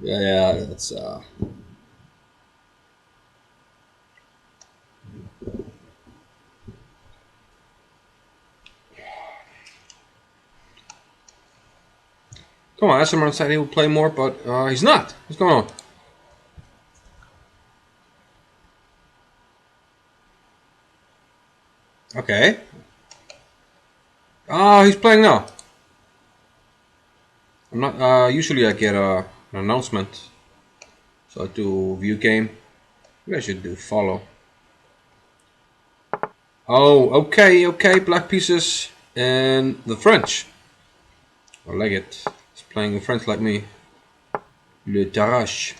Yeah, that's come on, Esserman said he will play more, but he's not. What's going on? Okay. Oh, he's playing now. I'm not. Usually I get an announcement, so I do view game. Maybe I should do follow. Oh, okay, okay. Black pieces and the French. I like it. He's playing in French like me. Le Tarrache.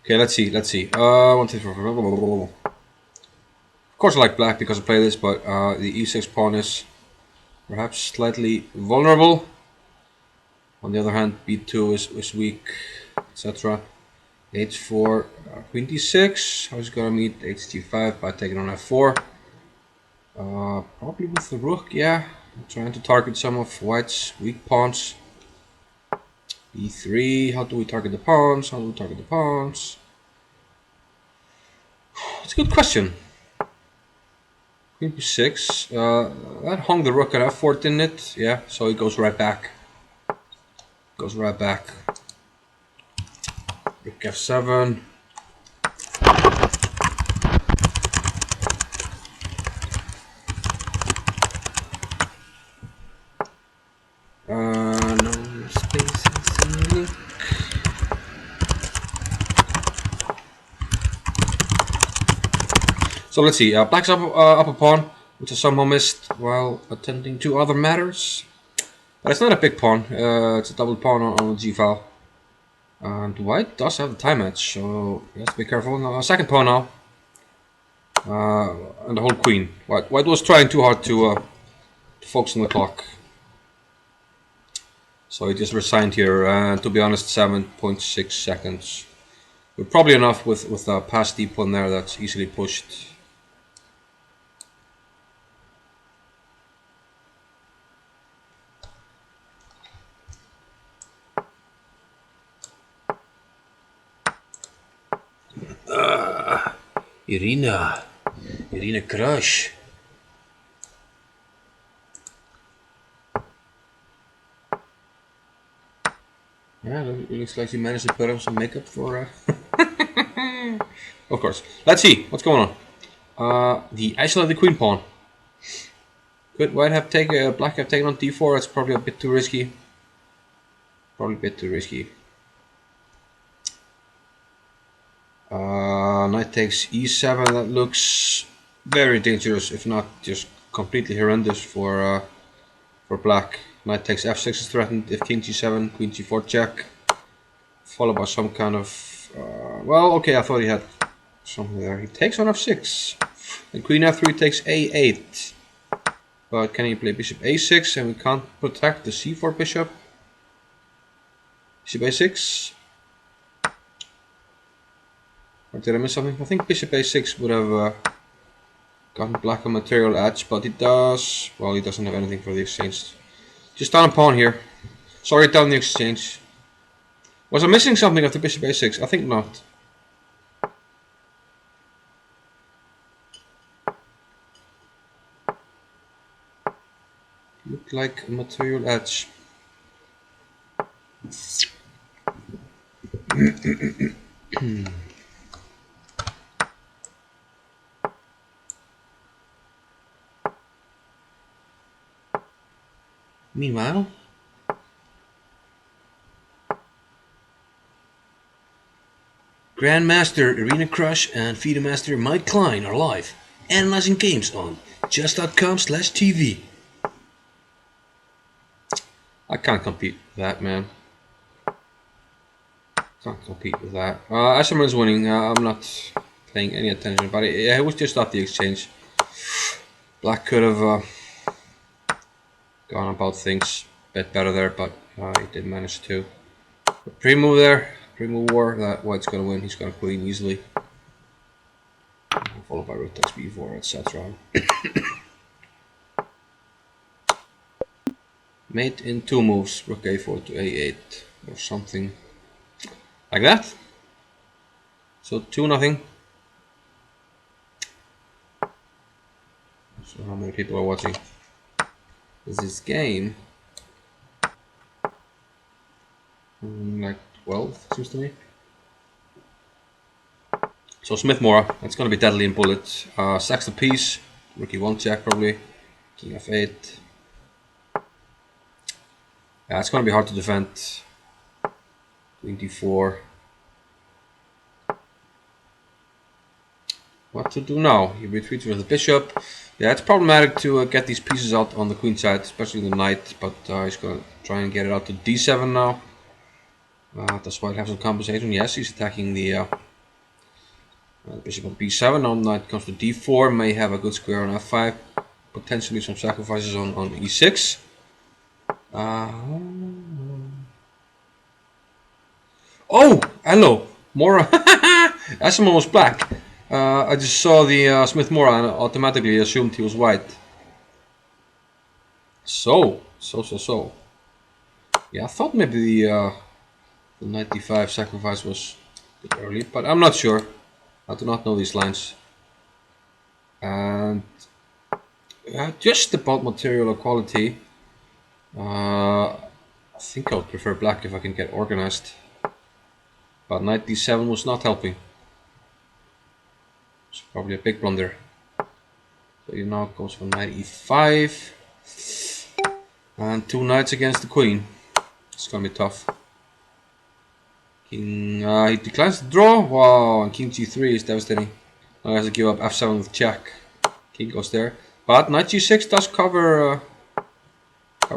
Okay, let's see. Let's see. One, two, three, four. Of course, I like black because I play this, but the e6 pawn is perhaps slightly vulnerable. On the other hand, b2 is weak, etc. h4, queen d6. How's it gonna meet hd5 by taking on f4? Probably with the rook, yeah. I'm trying to target some of white's weak pawns. e3. How do we target the pawns? How do we target the pawns? It's a good question. Queen b6. That hung the rook at f4, didn't it? Yeah, so it goes right back. Goes right back. Rook f7. No spaces in the rook. So let's see. Black's up a pawn, which is somehow missed while attending to other matters. But it's not a big pawn. It's a double pawn on the g file. And white does have the time edge, so you have to be careful. Now, second pawn now. And the whole queen. White was trying too hard to focus on the clock. So he just resigned here, and to be honest, 7.6 seconds. But probably enough with a pass deep one there that's easily pushed. Irina Crush. Yeah, it looks like you managed to put on some makeup for. Of course. Let's see what's going on. The isolated queen pawn. Could white have taken black have taken on d4? It's probably a bit too risky. Probably a bit too risky. Knight takes e7. That looks very dangerous, if not just completely horrendous for black. Knight takes f6 is threatened if king g7, queen g4 check, followed by some kind of well, okay, I thought he had something there. He takes on f6, and queen f3 takes a8. But can he play bishop a6 and we can't protect the c4 bishop? Bishop a6. Or did I miss something? I think bishop a6 would have gotten black a material edge, but he does. Well, he doesn't have anything for the exchange. Just down a pawn here. Sorry, down the exchange. Was I missing something after bishop a6? I think not. Looked like a material edge. Meanwhile, Grandmaster Arena Crush and FIDE Master Mike Klein are live, analyzing games on just.com/TV. I can't compete with that, man. Can't compete with that. Esserman's winning. I'm not paying any attention, but it was just off the exchange. Black could have gone about things a bit better there, but he did manage to. Pre-move there, pre-move war, that white's gonna win. He's gonna queen easily. Followed by rook takes b4, etc. Mate in 2 moves. Rook a4 to a8 or something like that. So 2-0. So how many people are watching this game? Like 12, seems to me. So Smith-Morra, that's going to be deadly in bullet. Sacks the piece. Rook e1 check probably. King f8. Yeah, it's going to be hard to defend. Queen d4. What to do now? He retreats with the bishop. Yeah, it's problematic to get these pieces out on the queen side, especially the knight. But he's going to try and get it out to d7 now. Does white have some compensation? Yes, he's attacking the bishop on b7. Now knight comes to d4. May have a good square on f5. Potentially some sacrifices on e6. Oh, hello, Morra. Esserman was black. I just saw the Smith-Morra and automatically assumed he was white. So. Yeah, I thought maybe the 95 sacrifice was a bit early, but I'm not sure. I do not know these lines. And just about material quality, I think I would prefer black if I can get organized. But knight d7 was not helping. It's probably a big blunder. So he now goes for knight e5. And 2 knights against the queen. It's gonna be tough. King, he declines the draw. Wow, and king g3 is devastating. Now he has to give up f7 with check. King goes there. But knight g6 does cover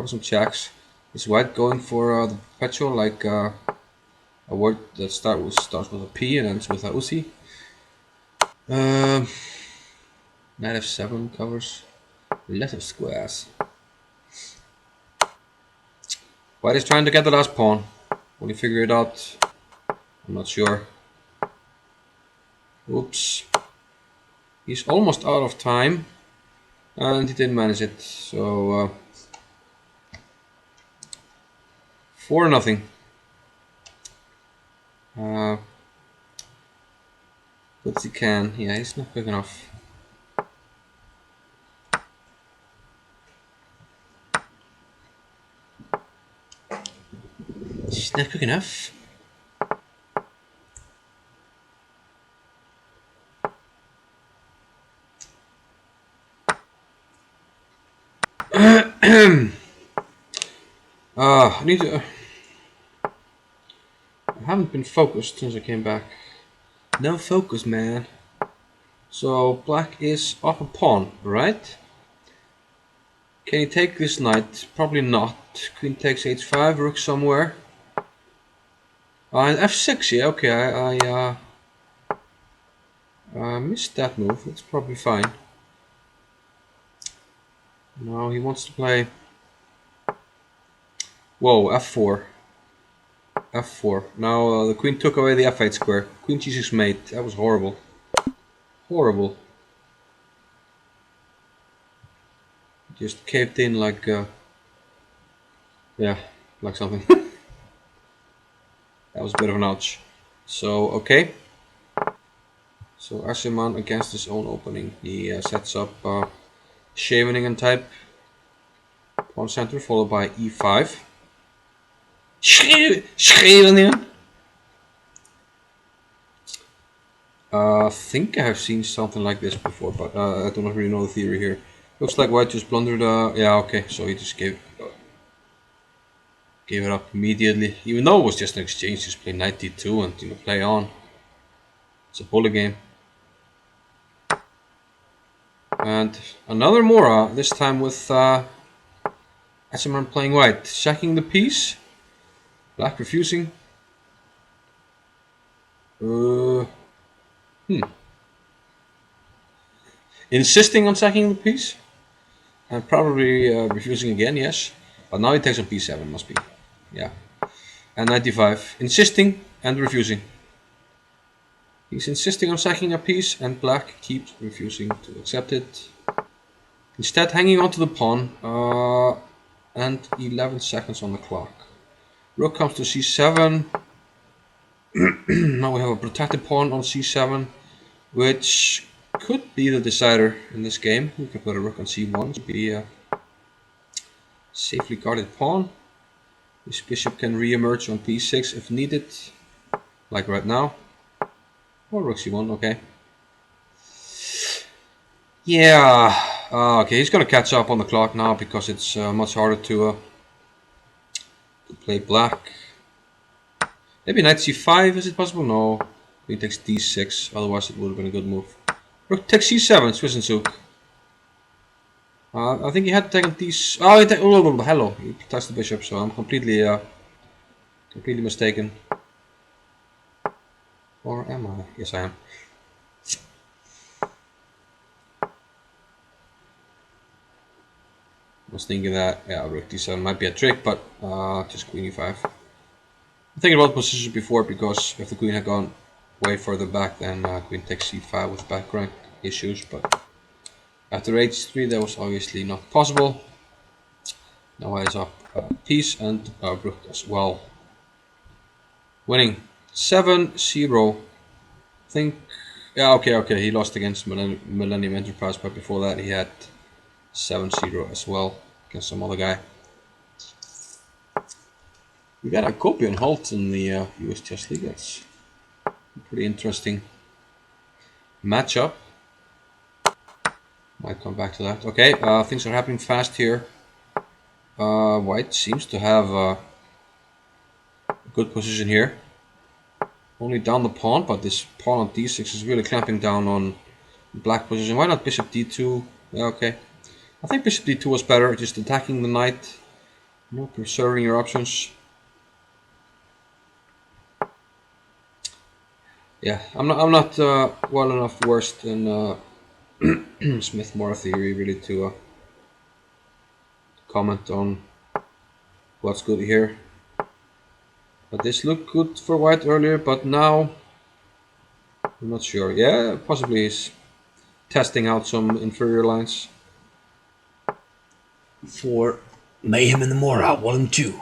some checks. Is white going for the perpetual, like a word that starts with a P and ends with a Uzi? Knight f7 covers a lot of squares. White is trying to get the last pawn. Will he figure it out? I'm not sure. Oops. He's almost out of time. And he didn't manage it. So 4-0. But he can. Yeah, he's not quick enough. He's not quick enough. I need to. I haven't been focused since I came back. No focus, man. So black is up a pawn, right? Can he take this knight? Probably not. Queen takes h5, rook somewhere. And f6, yeah, okay, I missed that move. It's probably fine. Now he wants to play. Whoa, f4. f4. Now the queen took away the f8 square. Queen g6 mate. That was horrible. Horrible. Just caved in like, yeah, like something. That was a bit of an ouch. So, okay. So Esserman against his own opening. He sets up Scheveningen type pawn center followed by e5. Scheveningen! I think I have seen something like this before, but I do not really know the theory here. Looks like white just blundered. Yeah, okay, so he just gave it up immediately. Even though it was just an exchange, just play knight d2 and play on. It's a bullet game. And another Morra, this time with Esserman playing white, checking the piece. Black refusing. Insisting on sacking the piece. And probably refusing again, yes. But now he takes on b7, must be. Yeah. And 95. Insisting and refusing. He's insisting on sacking a piece, and black keeps refusing to accept it. Instead, hanging onto the pawn. and 11 seconds on the clock. Rook comes to c7. Now we have a protected pawn on c7, which could be the decider in this game. We can put a rook on c1 to be a safely guarded pawn. This bishop can re-emerge on p6 if needed, like right now. Or rook c1, okay. Yeah, okay, he's gonna catch up on the clock now because it's much harder to play black. Maybe knight c5, is it possible? No. Queen takes d6, otherwise it would have been a good move. Rook takes c7, Swiss and Zook. I think he had to take on d6. Oh, hello. He touched the bishop, so I'm completely mistaken. Or am I? Yes, I am. I was thinking that, yeah, rook d7 might be a trick, but just queen e5. I'm thinking about position before because if the queen had gone way further back, then queen takes c5 with back rank issues, but after h3 that was obviously not possible. Now I is up piece and rook as well. Winning 7-0. I think, yeah, okay, he lost against Millennium Enterprise, but before that he had 7-0 as well against some other guy. We got a Kopi and Holt in the US Chess League. That's a pretty interesting matchup. Might come back to that. Okay, things are happening fast here. White seems to have a good position here. Only down the pawn, but this pawn on d6 is really clamping down on black position. Why not bishop d2? Yeah, okay. I think bishop d2 was better, just attacking the knight, not preserving your options. Yeah, I'm not well enough versed in Smith-Morra theory really to comment on what's good here. But this looked good for white earlier, but now I'm not sure. Yeah, possibly he's testing out some inferior lines. For Mayhem in the Morra, Volume 2.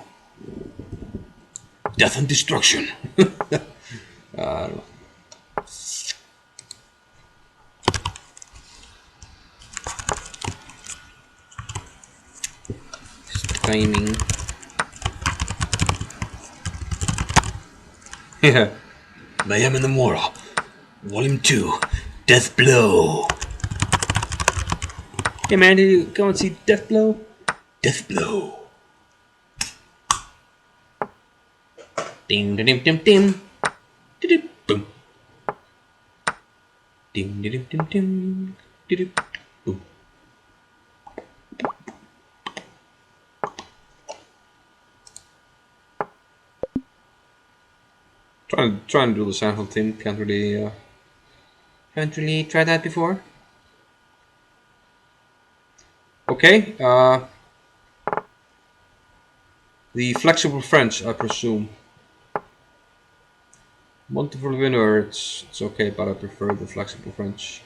Death and Destruction. I don't know. Timing. Yeah. Mayhem in the Morra, Volume 2. Death Blow. Hey man, did you go and see Death Blow? Death Blow. Ding ding ding ding ding. Boom. Ding ding ding ding ding. Boom. Trying to do the sample thing. Can't really try that before. Okay. The flexible French, I presume. Multiple winner, it's okay, but I prefer the flexible French.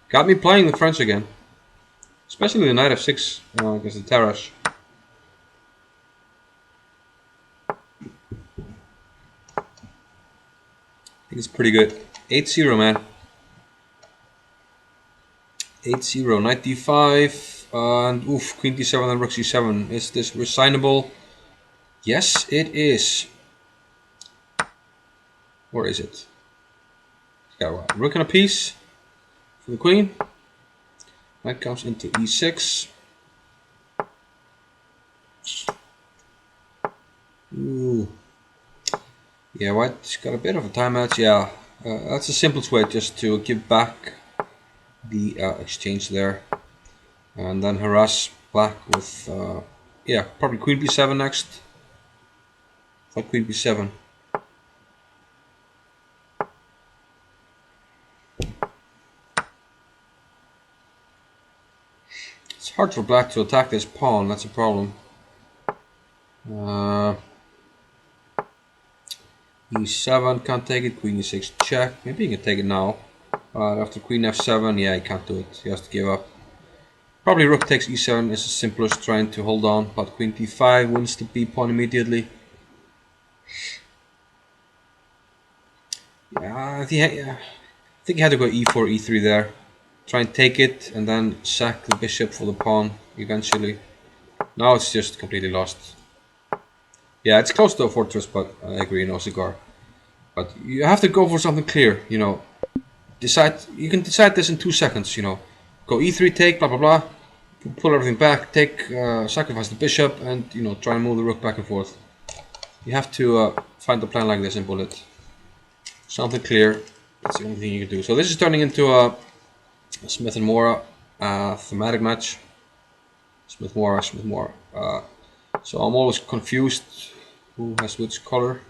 Got me playing the French again, especially the knight f6 against the Tarrasch. I think it's pretty good. 8-0, man. 8-0, knight d5, and oof, queen d7 and rook c7. Is this resignable? Yes, it is. Or is it? Got a rook and a piece for the queen. Knight comes into e6. Ooh. Yeah, white's got a bit of a time match. Yeah, that's the simplest way, just to give back the exchange there, and then harass black with yeah, probably queen b7 next. Like queen b7. It's hard for black to attack this pawn. That's a problem. e7 can't take it. Queen e6 check. Maybe he can take it now. After queen f7, yeah, he can't do it. He has to give up. Probably rook takes e7 is the simplest, trying to hold on, but queen d5 wins the b pawn immediately. Yeah, I think he had to go e4, e3 there. Try and take it, and then sack the bishop for the pawn eventually. Now it's just completely lost. Yeah, it's close to a fortress, but I agree, no cigar. But you have to go for something clear, you know. You can decide this in 2 seconds, you know. Go e3, take, blah blah blah. Pull everything back, take, sacrifice the bishop, and, you know, try and move the rook back and forth. You have to find a plan like this in bullet. Something clear. That's the only thing you can do. So this is turning into a Smith-Morra thematic match. Smith-Morra, Smith-Morra. So I'm always confused who has which color.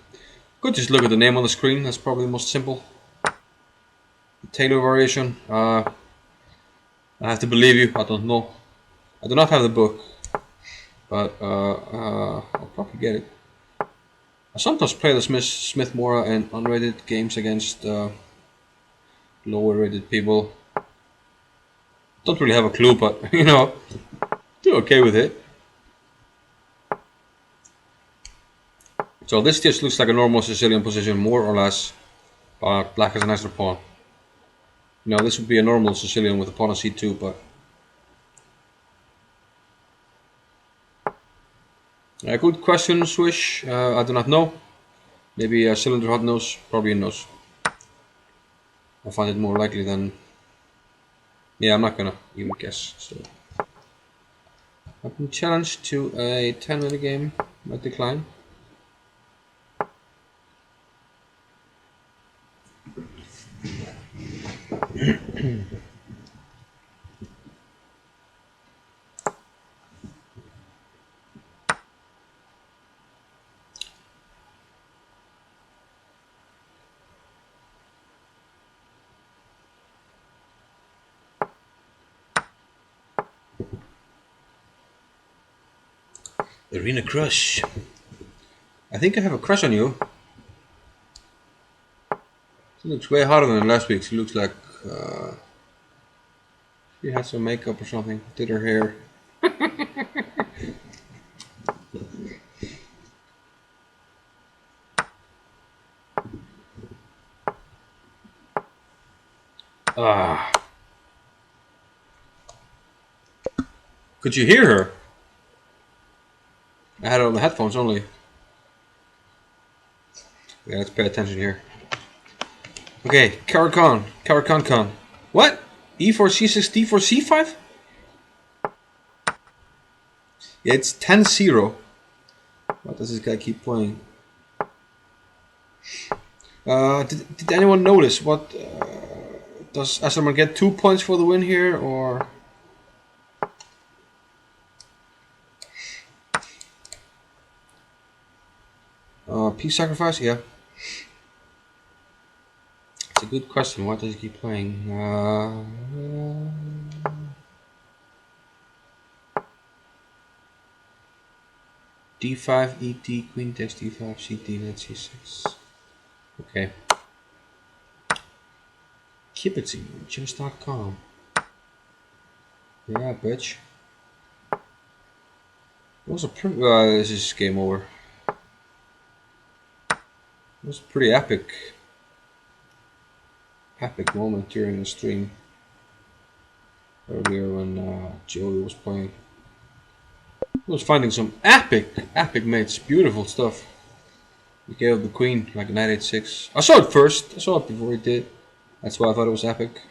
Could just look at the name on the screen. That's probably the most simple. The Taylor variation. I have to believe you. I don't know. I do not have the book, but I'll probably get it. I sometimes play the Smith-Morra in unrated games against lower rated people. Don't really have a clue, but you know, do okay with it. So this just looks like a normal Sicilian position, more or less. Black has an extra pawn. You know, this would be a normal Sicilian with a pawn on c2, but good question, Swish. I do not know. Maybe a cylinder hot knows, probably a knows. I find it more likely than. Yeah, I'm not gonna even guess. So I've been challenged to a 10-minute game. Might decline. Arena crush. I think I have a crush on you. She looks way harder than last week. She looks like she had some makeup or something. Did her hair. Ah. Could you hear her? I had it on the headphones only. Yeah, let's pay attention here. Okay, Caracan. What? E4, C6, D4, C5? Yeah, it's 10-0. What does this guy keep playing? Did anyone notice what? Does Esserman get 2 points for the win here, or? Peace sacrifice? Yeah. It's a good question. What does he keep playing? D5, ET, Queen takes D5, CT, knight C6. Okay. Kibitzing, chess.com. Yeah, bitch. It was a pretty. This is game over. It was a pretty epic moment during the stream earlier when Joey was playing. I was finding some epic mates, beautiful stuff. He gave the queen like knight h6. I saw it first. I saw it before he did. That's why I thought it was epic.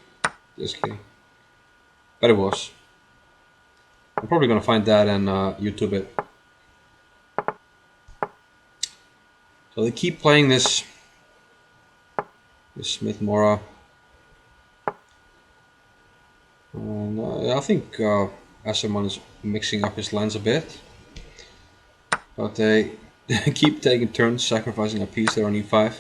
Just kidding. But it was. I'm probably gonna find that and YouTube it. So they keep playing this Smith-Morra. I think Esserman is mixing up his lines a bit. But they keep taking turns, sacrificing a piece there on e5.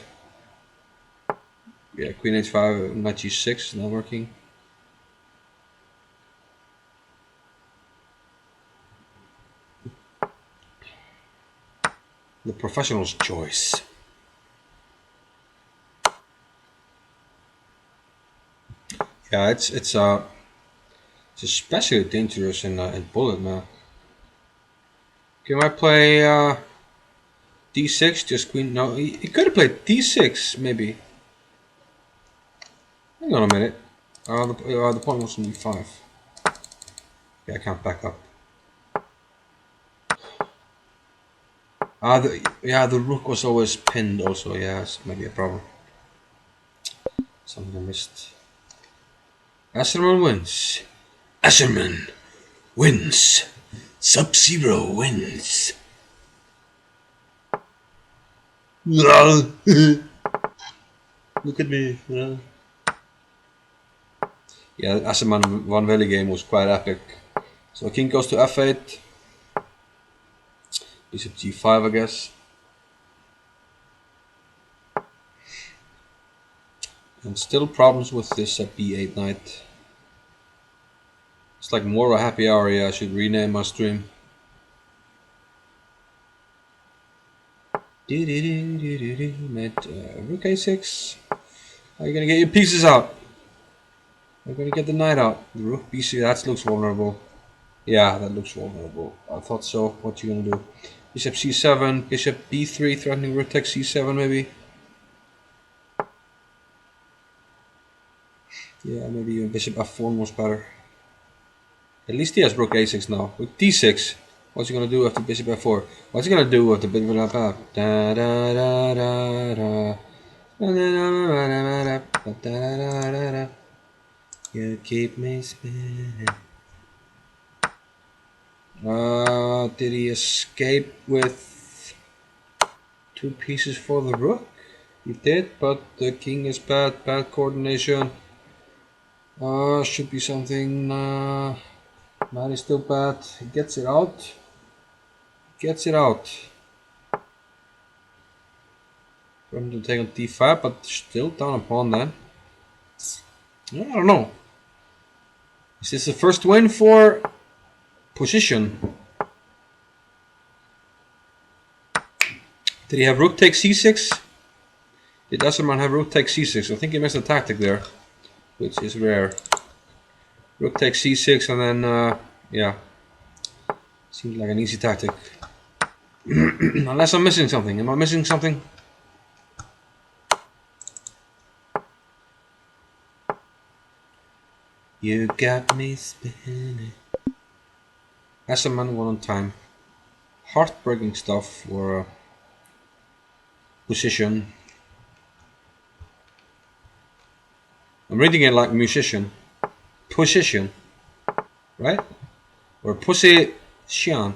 Yeah, queen h5, knight g6 is not working. The professional's choice. Yeah, it's It's especially dangerous in bullet, man. Can I play d6? Just queen? No, he could have played d6, maybe. Hang on a minute. The pawn was on e5. Yeah, I can't back up. The rook was always pinned also. Yeah, it's maybe a problem. Something I missed. Esserman wins. Esserman wins. Sub-Zero wins. Look at me. Yeah, Esserman one Valley game was quite epic. So king goes to f8. Bishop g5, I guess. And still problems with this b8 knight. It's like more a happy hour. Yeah, I should rename my stream. Met rook a6. How are you gonna get your pieces out? How are you gonna get the knight out? The rook bc. That looks vulnerable. Yeah, that looks vulnerable. I thought so. What you gonna do? Bishop c7, bishop b3, threatening rook takes c7 maybe. Yeah, maybe bishop f4 was better. At least he has rook a6 now. With d6, what's he gonna do after bishop f4? What's he gonna do after bishop f5? Da da da da da. You keep me spinning. Did he escape with 2 pieces for the rook? He did, but the king is bad coordination. Should be something. Knight is still bad. He gets it out. Going to take on d5, but still down a pawn then. I don't know. Is this the first win for position? Did he have rook take c6? Did Esserman have rook take c6? I think he missed a tactic there, which is rare. Rook takes c6 and then, yeah. Seems like an easy tactic. Unless I'm missing something. Am I missing something? You got me spinning. Esserman won on time. Heartbreaking stuff for position. I'm reading it like musician. Position. Right? Or pussy-cian.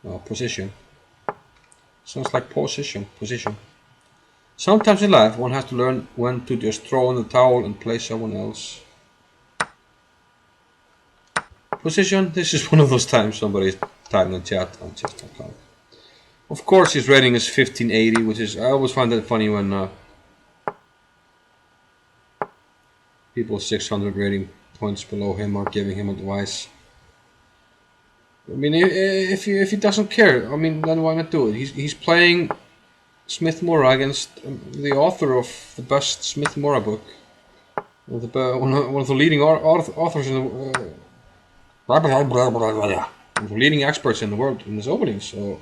No, position. Sounds like position. Sometimes in life one has to learn when to just throw in the towel and play someone else. Position, this is one of those times somebody typed in the chat on chess.com. Of course his rating is 1580, which is, I always find that funny when people 600 rating points below him are giving him advice. I mean, if he doesn't care, I mean, then why not do it? He's playing Smith-Morra against the author of the best Smith-Morra book, one of the leading authors in the one of the leading experts in the world in this opening. So,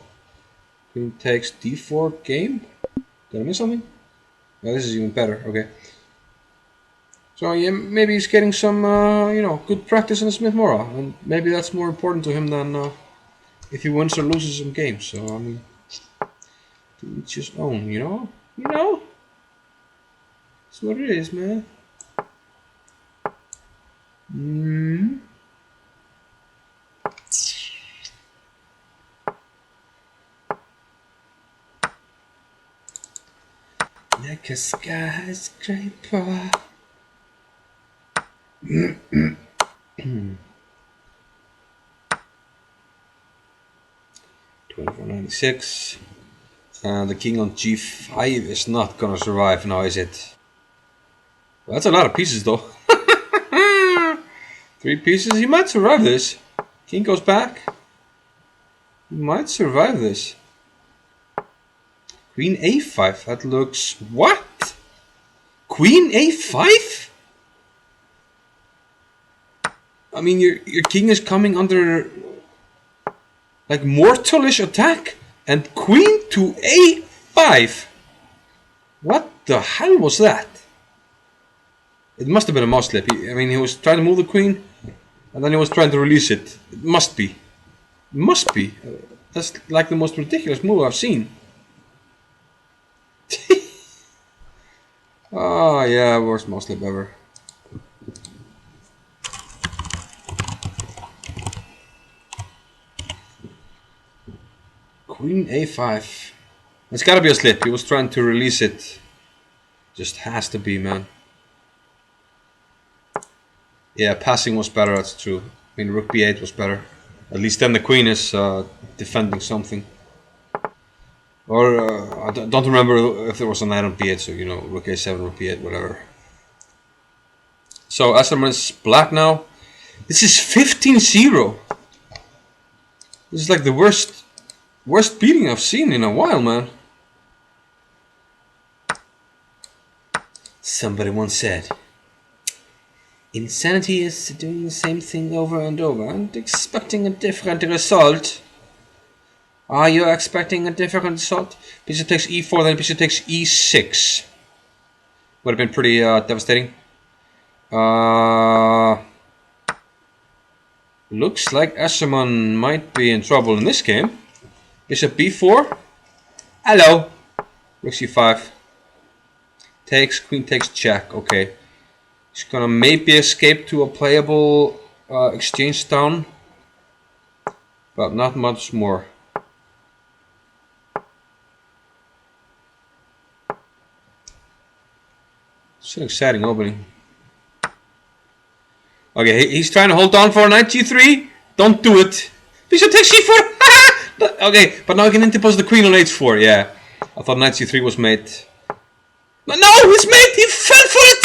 queen takes d4 game. Did I miss something? No, this is even better. Okay. So yeah, maybe he's getting some, good practice in the Smith-Morra, and maybe that's more important to him than if he wins or loses some games. So I mean, to each his own, you know. That's what it is, man. Like a skyscraper. 2496. The king on g5 is not gonna survive now, is it? Well, that's a lot of pieces, though. 3 pieces. He might survive this. King goes back. He might survive this. Queen a5. That looks... What? Queen a5? I mean, your king is coming under like mortalish attack, and queen to a5. What the hell was that? It must have been a mouse slip. I mean, he was trying to move the queen, and then he was trying to release it. It must be. It must be. That's like the most ridiculous move I've seen. Oh yeah, worst mouse slip ever. Queen a5. It's gotta be a slip. He was trying to release it. Just has to be, man. Yeah, passing was better, that's true. I mean, rook b8 was better. At least then the queen is defending something. Or, I don't remember if there was a knight on b8, so, you know, rook a7, rook b8, whatever. So, Esserman is black now. This is 15-0. This is like the worst beating I've seen in a while, man. Somebody once said, insanity is doing the same thing over and over and expecting a different result. Are you expecting a different result? Bishop takes e4, then bishop takes e6. Would have been pretty devastating. Looks like Esserman might be in trouble in this game. Bishop b4. Hello. Rook c5. Takes, queen takes check. Okay. He's gonna maybe escape to a playable exchange town. But not much more. It's an exciting opening. Okay, he's trying to hold on for knight g3. Don't do it. Bishop takes c4. Okay, but now I can interpose the queen on h4. Yeah, I thought knight c3 was mate. No, it's mate. He fell for it.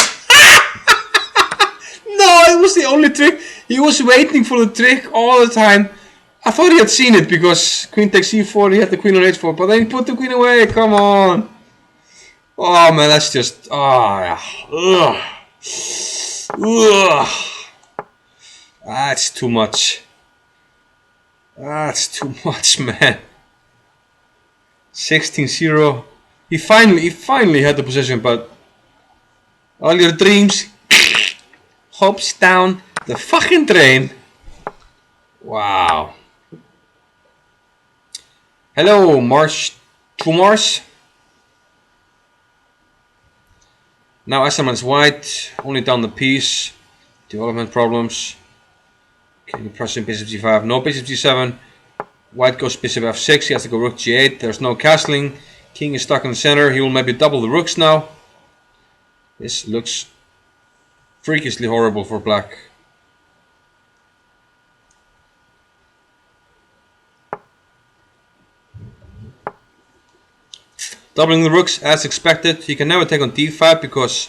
No, it was the only trick. He was waiting for the trick all the time. I thought he had seen it because queen takes c4. He had the queen on h4, but then he put the queen away. Come on. Oh man, that's just That's too much. That's too much, man. 16-0. He finally had the position, but all your dreams hopes down the fucking drain. Wow. Hello, Mars to Mars. Now Esserman is white, only down the piece. Development problems. Can you press in bishop g5? No, bishop g7. White goes bishop f6. He has to go rook g8. There's no castling. King is stuck in the center. He will maybe double the rooks now. This looks freakishly horrible for black. Doubling the rooks as expected. He can never take on d5 because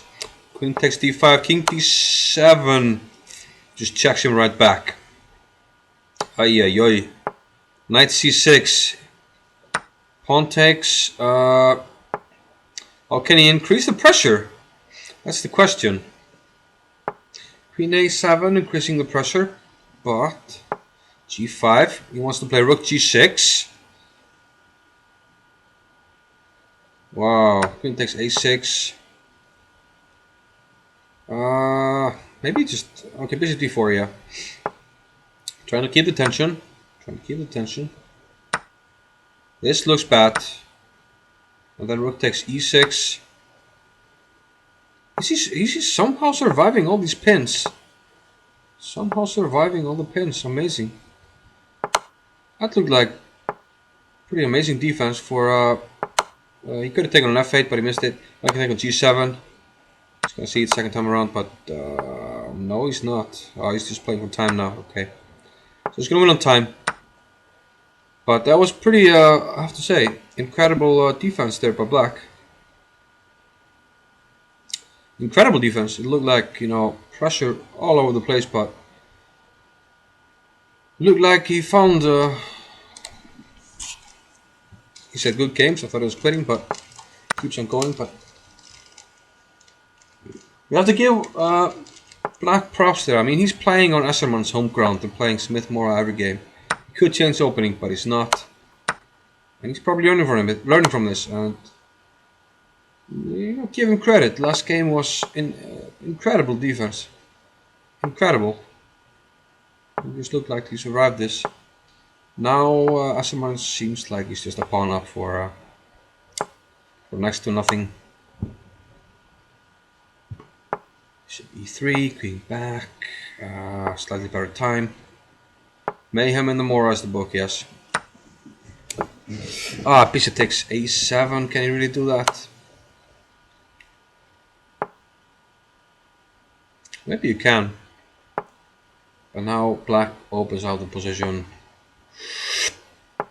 queen takes d5. King d7 just checks him right back. Ay ay ay. Knight c6. Pawn takes. How can he increase the pressure? That's the question. Queen a7 increasing the pressure, but g5. He wants to play rook g6. Wow. Queen takes a6. Maybe just okay. Bishop d4. Yeah. Trying to keep the tension. This looks bad. And then rook takes e6. He's somehow surviving all these pins. Somehow surviving all the pins. Amazing. That looked like pretty amazing defense for... he could have taken on f8, but he missed it. I can take on g7. He's going to see it second time around, but... no, he's not. Oh, he's just playing for time now. Okay. So he's going to win on time. But that was pretty, I have to say, incredible defense there by black. Incredible defense. It looked like, you know, pressure all over the place, but looked like he found, he said good games. I thought it was quitting, but keeps on going. But we have to give Black props there. I mean, he's playing on Esserman's home ground and playing Smith-Morra every game. He could change opening, but he's not. And he's probably learning from this. And you know, give him credit. Last game was incredible defense. Incredible. It just looked like he survived this. Now Esserman seems like he's just a pawn up for next to nothing. E3, queen back, slightly better time. Mayhem in the Morra is the book, yes. Bishop takes a7, can he really do that? Maybe you can. But now black opens out the position.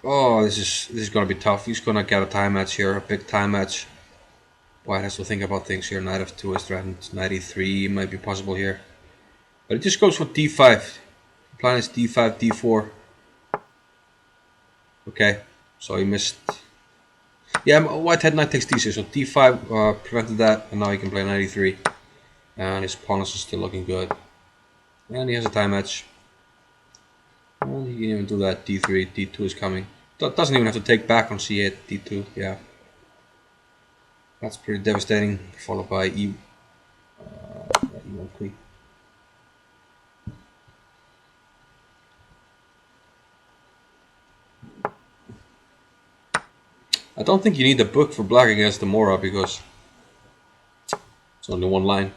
Oh, this is gonna be tough. He's gonna get a time match here, a big time match. White has to think about things here. Knight f2 is threatened. Knight e3 might be possible here. But it just goes for d5. The plan is d5, d4. Okay, so he missed. Yeah, white had knight takes d6, so d5 prevented that, and now he can play knight e3. And his pawn is still looking good. And he has a time match. And he can even do that. d3, d2 is coming. Doesn't even have to take back on c8, d2, yeah. That's pretty devastating, followed by e1 queen. I don't think you need a book for black against the Morra because it's only one line.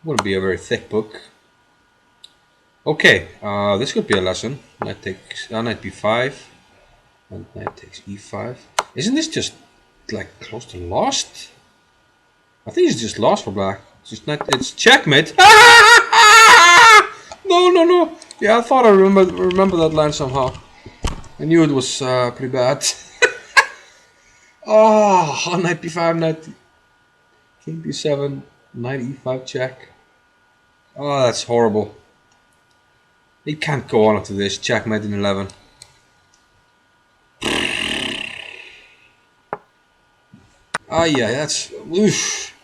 Wouldn't be a very thick book. Okay, this could be a lesson. Knight takes knight b5, and knight takes e5. Isn't this just like close to lost? I think it's just lost for black. It's checkmate. No. Yeah, I thought I remember that line somehow. I knew it was pretty bad. Oh, knight b5, knight king b7, knight e5 check. Oh, that's horrible. He can't go on after this. Checkmate in 11. Yeah, that's. Oof.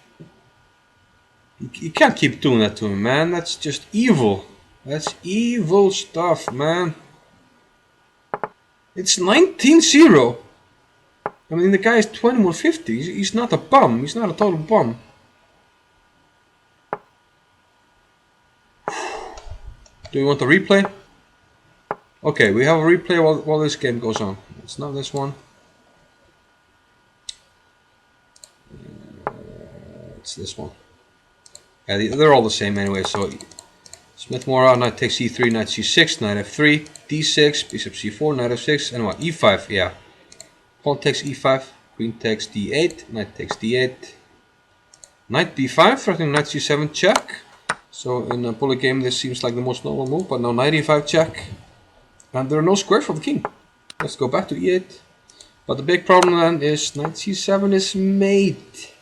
You can't keep doing that to him, man. That's just evil. That's evil stuff, man. It's 19-0. I mean, the guy is 2150. He's not a bum. He's not a total bum. Do you want a replay? Okay, we have a replay while this game goes on. It's not this one. It's this one. Yeah, they're all the same anyway. So Smith-Morra, knight takes e3, knight c6, knight f3, d6, bishop c4, knight f6, and what? e5. Yeah. Pawn takes e5, queen takes d8, knight takes d8, knight b5, threatening knight c7 check. So in a bullet game, this seems like the most normal move, but now knight e5 check, and there are no squares for the king. Let's go back to e8. But the big problem then is knight c7 is mate.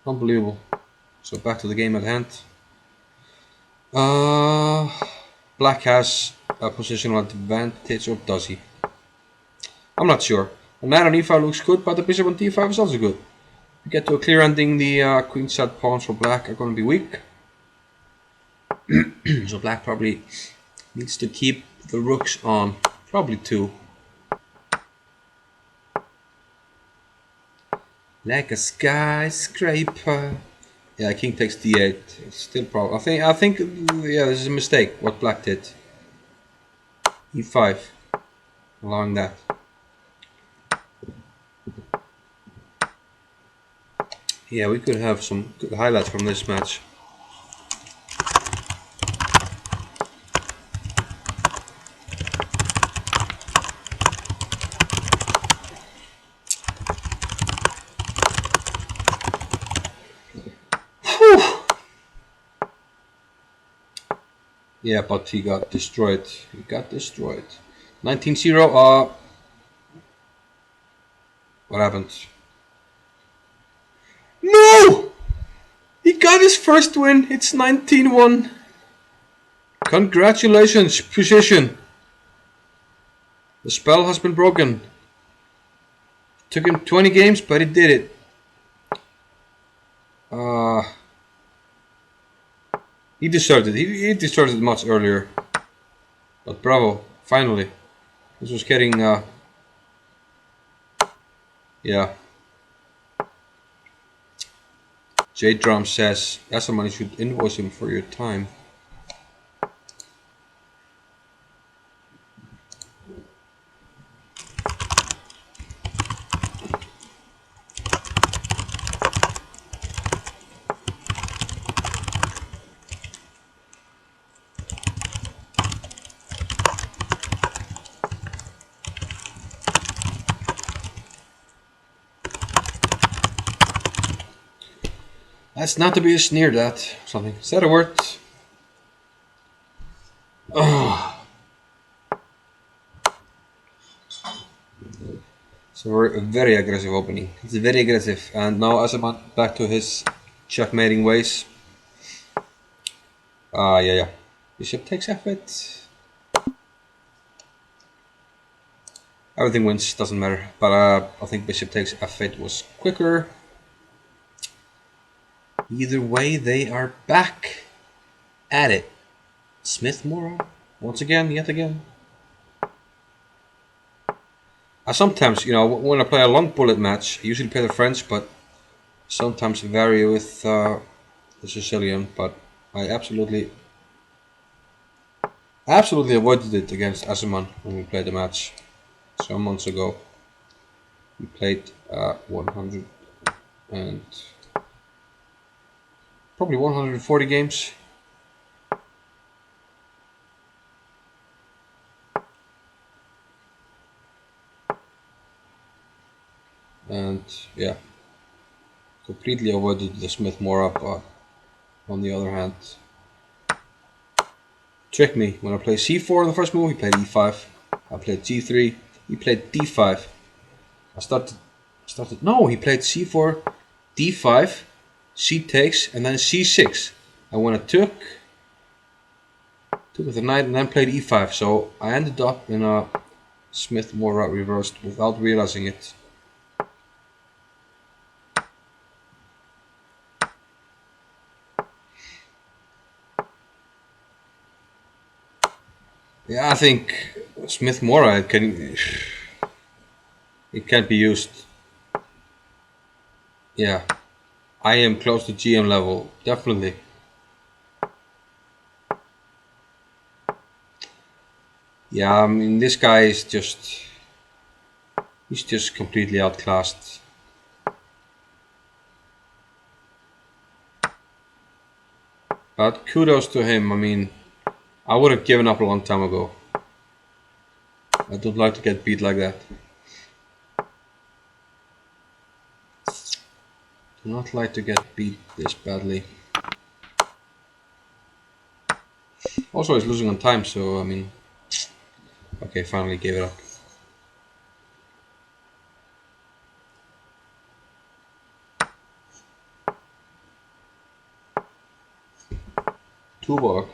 Unbelievable. So back to the game at hand. Black has a positional advantage, or does he? I'm not sure. A knight on e5 looks good, but the bishop on d5 is also good. We get to a clear ending, the queen side pawns for black are going to be weak. So black probably needs to keep the rooks on. Probably two. Like a skyscraper. Yeah, king takes d8. It's still problem. I think yeah, this is a mistake what black did. e5. Allowing that. Yeah, we could have some good highlights from this match. Whew. Yeah, but he got destroyed. 19-0. What happened? No! He got his first win. It's 19-1. Congratulations, puzzician. The spell has been broken. Took him 20 games, but he did it. Uh, he deserved it. He deserved it much earlier. But bravo, finally. This was getting, yeah. J Drum says, Esserman, you should invoice him for your time. That's not to be sneered at. Something. Is that a word? Oh. So a very aggressive opening. It's very aggressive. And now Esserman back to his checkmating ways. Yeah. Bishop takes f8. Everything wins, doesn't matter. But I think bishop takes f8 was quicker. Either way, they are back at it. Smith-Morra, once again, yet again. I sometimes, when I play a long bullet match, I usually play the French, but sometimes vary with the Sicilian. But I absolutely avoided it against Esserman when we played the match some months ago. We played 100 and probably 140 games. And yeah, completely avoided the Smith-Morra, but on the other hand, tricked me. When I played c4 in the first move, he played e5. I played g3, he played d5. No, he played c4, d5, c takes, and then c6. And when I took with the knight and then played e5. So I ended up in a Smith-Morra reversed without realizing it. Yeah, I think Smith-Morra it can't be used. Yeah, I am close to GM level, definitely. Yeah, I mean this guy is he's just completely outclassed. But kudos to him. I mean, I would have given up a long time ago. I don't like to get beat like that. Do not like to get beat this badly. Also, he's losing on time, so I mean, okay, finally gave it up. Tuborg.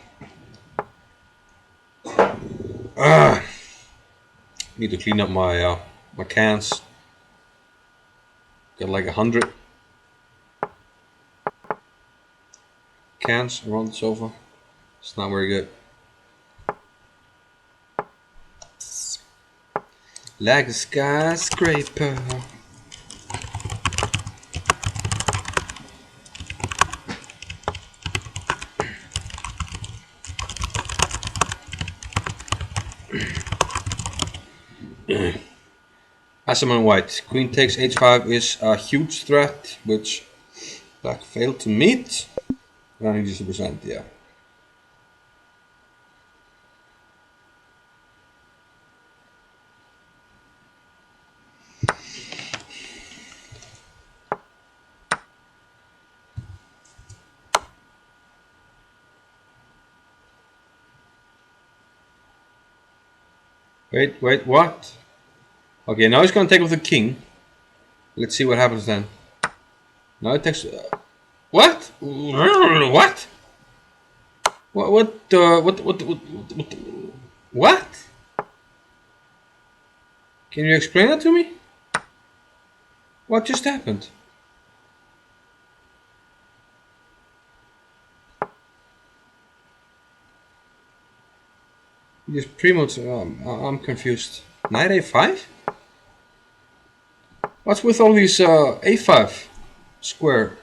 Need to clean up my cans. Got like 100 cans around the sofa. It's not very good. Like a skyscraper. Esserman white. Queen takes h5 is a huge threat, which black failed to meet. Running 60%, yeah. Wait, what? Okay, now he's gonna take with the king. Let's see what happens then. Now it takes. What? What? What? Can you explain that to me? What just happened? Just pre-moves. I'm confused. Knight a5? What's with all these a5 square?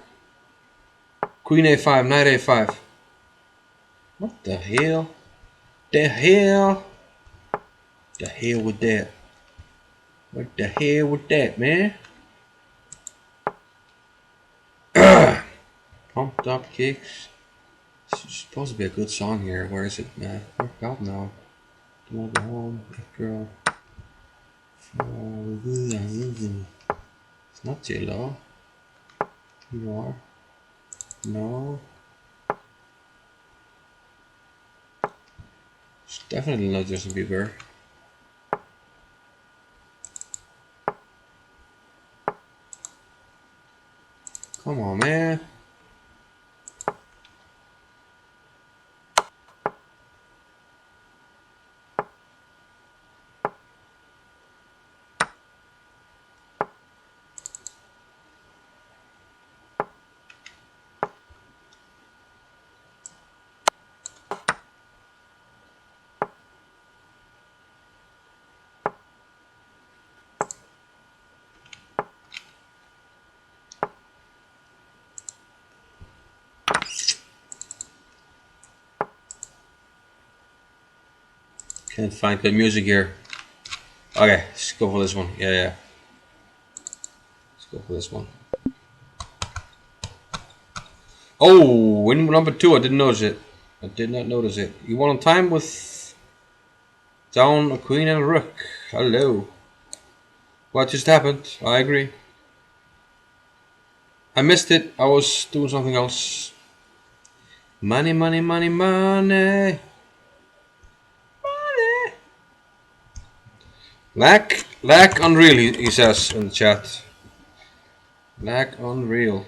Queen a5, knight a5. What the hell? The hell? The hell with that? What the hell with that, man? Pumped up kicks. This is supposed to be a good song here. Where is it? Work out now. Don't go home, girl. It's not too low. You are. No. It's definitely not Justin Bieber. Come on, man. Can't find good music here. Okay, let's go for this one. Yeah. Let's go for this one. Oh, win number 2. I didn't notice it. I did not notice it. You won on time with down a queen and a rook. Hello. What just happened? I agree. I missed it. I was doing something else. Money, money, money, money. Lag unreal, he says in the chat. Lag unreal.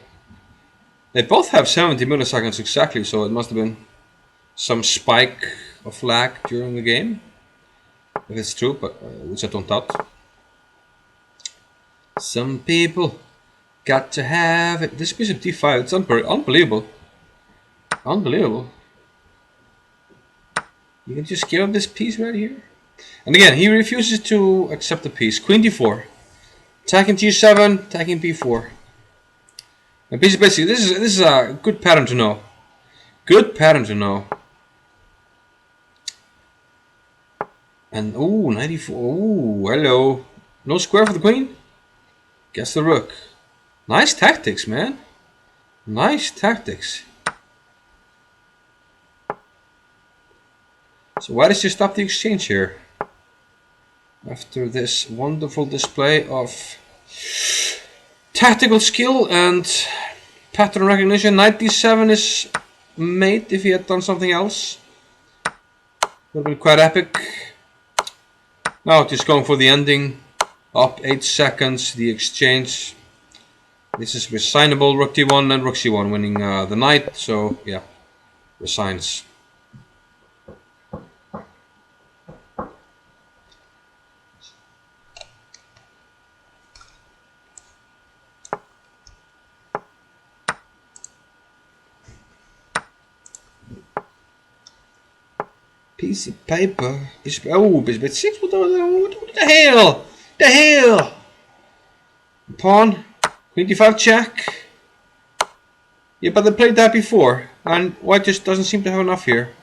They both have 70 milliseconds exactly, so it must have been some spike of lag during the game. If it's true, but which I don't doubt. Some people got to have it. This bishop d5, it's unbelievable. Unbelievable. You can just give up this piece right here. And again, he refuses to accept the piece. Queen d4. Attacking g7, attacking b4. And basically, this is a good pattern to know. Good pattern to know. And ooh, 94. Ooh, hello. No square for the queen. Guess the rook. Nice tactics, man. Nice tactics. So why does she stop the exchange here? After this wonderful display of tactical skill and pattern recognition, knight d7 is mate if he had done something else. Would have been quite epic. Now just going for the ending. Up 8 seconds, the exchange. This is resignable, rook d1 and rook c1 winning the knight, so yeah, resigns. Piece of paper. Oh, bishop 6. What the hell? The hell? Pawn. Queen d5 check. Yeah, but they played that before, and white just doesn't seem to have enough here.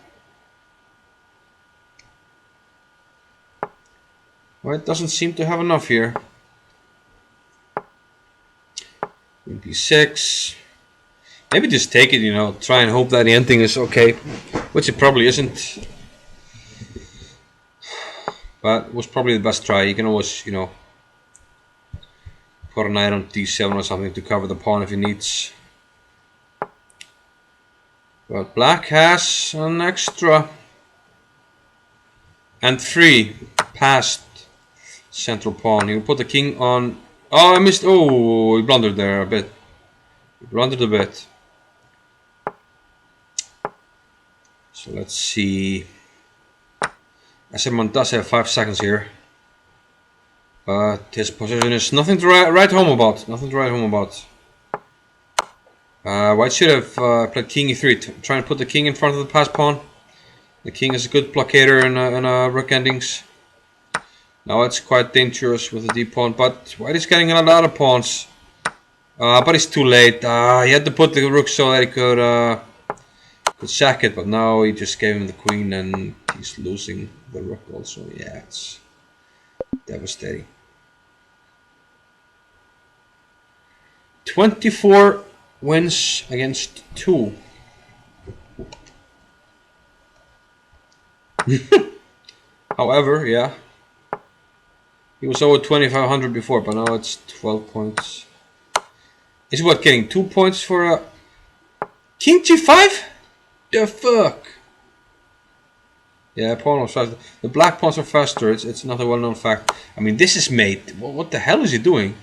White doesn't seem to have enough here. Queen b6. Maybe just take it, you know, try and hope that the ending is okay, which it probably isn't. But it was probably the best try. You can always, you know, put a knight on d7 or something to cover the pawn if he needs. But black has an extra and 3 past central pawn. He will put the king on. Oh, I missed. Oh, he blundered there a bit. He blundered a bit. So let's see. Esserman does have 5 seconds here. But his position is nothing to write home about. Nothing to write home about. White should have played king e3, trying to put the king in front of the passed pawn. The king is a good blockader in rook endings. Now it's quite dangerous with the d pawn, but white is getting a lot of pawns. But it's too late. He had to put the rook so that he could sack it, but now he just gave him the queen and he's losing the rook also. Yeah, it's devastating. 24 wins against 2. However, yeah, he was over 2,500 before, but now it's 12 points. Is what, getting 2 points for a king g5? The fuck? Yeah, pawn was faster. The black pawns are faster. It's another well-known fact. I mean, this is mate. What the hell is he doing?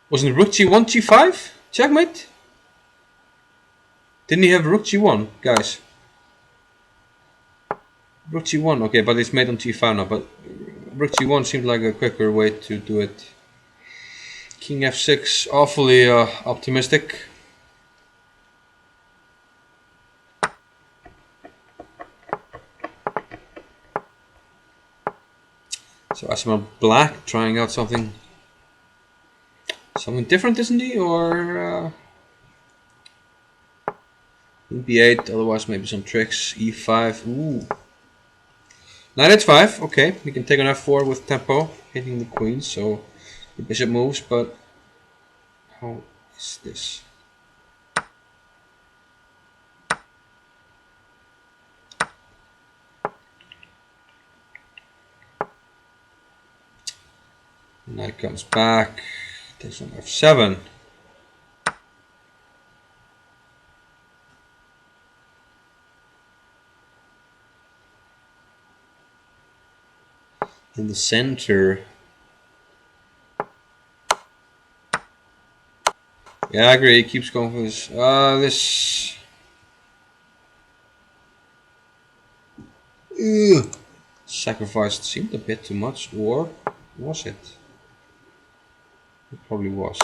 Wasn't rook g1 g5? Checkmate? Didn't he have rook g1, guys? Rook g1, okay, but it's made on g5 now. But rook g1 seemed like a quicker way to do it. King f6, awfully optimistic. So Esserman black trying out something different, isn't he? Or b8, otherwise maybe some tricks. e5, ooh. Knight h5, okay, we can take on f4 with tempo, hitting the queen, so the bishop moves, but how is this? Knight comes back, takes on f7. In the center. Yeah, I agree, he keeps going for this. This... Ugh. Sacrifice seemed a bit too much, or was it? It probably was.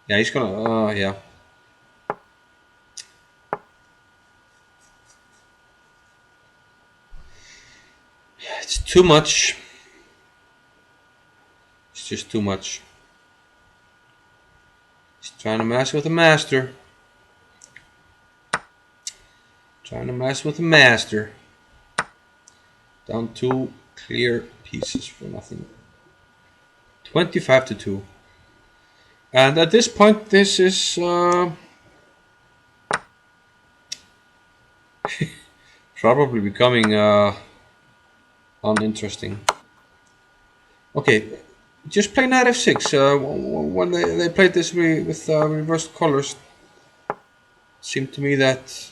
Yeah, he's gonna, yeah. It's too much. It's just too much. He's trying to mess with the master. Trying to mess with the master. Down 2 clear pieces for nothing. 25-2. And at this point, this is probably becoming uninteresting. Okay, just play knight f6. When they played this with reversed colors, it seemed to me that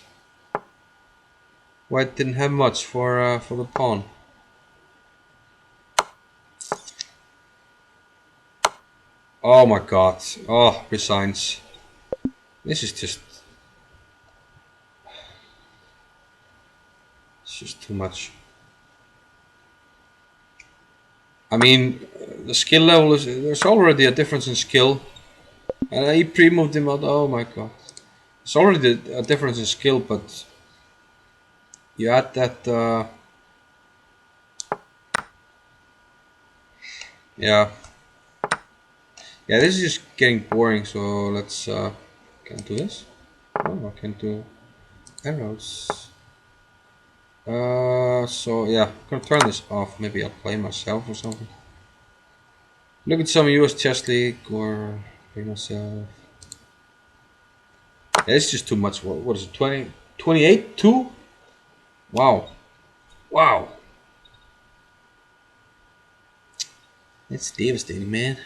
white didn't have much for the pawn. Oh my god. Oh, resigns. This is just... It's just too much. I mean, the skill level is... There's already a difference in skill. And he pre-moved him out. Oh my god. There's already a difference in skill, but... You add that... Yeah. Yeah, this is just getting boring, so let's... Can I do this? Oh, I can do arrows. So yeah, I'm gonna turn this off. Maybe I'll play myself or something. Look at some US Chess League or play myself. Yeah, it's just too much. What is it? 20, 28, 2? Wow. Wow. It's devastating, man.